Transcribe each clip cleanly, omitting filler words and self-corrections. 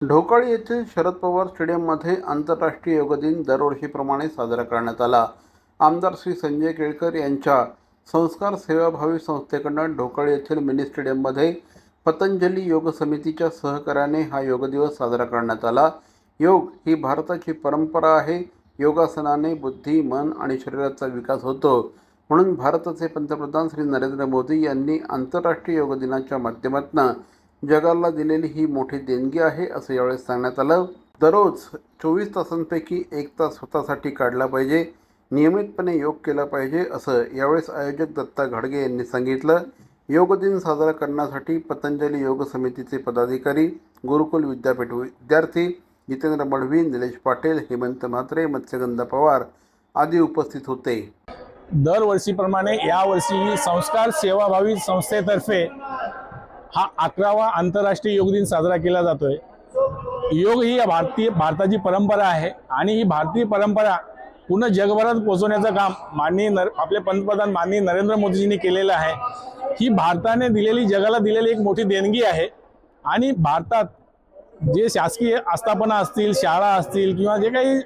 ढोकाळी येथील शरद पवार स्टेडियममध्ये आंतरराष्ट्रीय योग दिन दरवर्षीप्रमाणे साजरा करण्यात आला। आमदार श्री संजय केळकर यांच्या संस्कार सेवाभावी संस्थेकडून ढोकाळी येथील मिनी स्टेडियममध्ये पतंजली योग समितीच्या सहकार्याने हा योग दिवस साजरा करण्यात आला। योग ही भारताची परंपरा आहे। योगासनाने बुद्धी, मन आणि शरीराचा विकास होतो, म्हणून भारताचे पंतप्रधान श्री नरेंद्र मोदी यांनी आंतरराष्ट्रीय योग दिनाच्या माध्यमातून जगाला दिलेली ही मोठी देणगी आहे, असं यावेळेस सांगण्यात आलं। दररोज 24 तासांपैकी 1 तास स्वतःसाठी काढला पाहिजे, नियमितपणे योग केला पाहिजे, असं यावेळेस आयोजक दत्ता घाडगे यांनी सांगितलं। योग दिन साजरा करण्यासाठी पतंजली योग समितीचे पदाधिकारी, गुरुकुल विद्यापीठ विद्यार्थी, जितेंद्र मडवी, निलेश पाटील, हेमंत म्हात्रे, मत्स्यगंधा पवार आदी उपस्थित होते। दरवर्षीप्रमाणे यावर्षी संस्कार सेवाभावी संस्थेतर्फे हा 11वा आंतरराष्ट्रीय योग दिन साजरा केला जातोय। योग ही भारताची परंपरा आहे आणि ही भारतीय परंपरा पूर्ण जगभरात पोहोचवण्याचं काम आपले पंतप्रधान माननीय नरेंद्र मोदीजींनी केलेलं आहे। ही भारताने दिलेली, जगाला दिलेली एक मोठी देणगी आहे आणि भारतात जे शासकीय आस्थापना असतील, शाळा असतील किंवा जे काही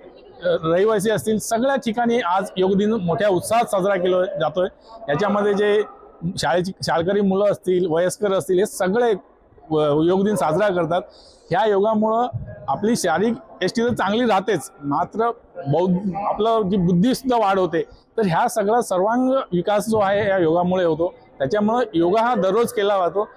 रहिवासी असतील, सगळ्या ठिकाणी आज योग दिन मोठ्या उत्साहात साजरा केला जातोय। याच्यामध्ये जे शाळकरी मुलं असतील, वयस्कर असतील, हे सगळे योग दिन साजरा करतात। ह्या योगामुळं आपली शारीरिक यष्टी तर चांगली राहतेच, मात्र आपलं जी बुद्धी सुद्धा वाढ होते। तर ह्या सगळा सर्वांग विकास जो आहे या योगामुळे होतो। त्याच्यामुळे योगा हा दररोज केला जातो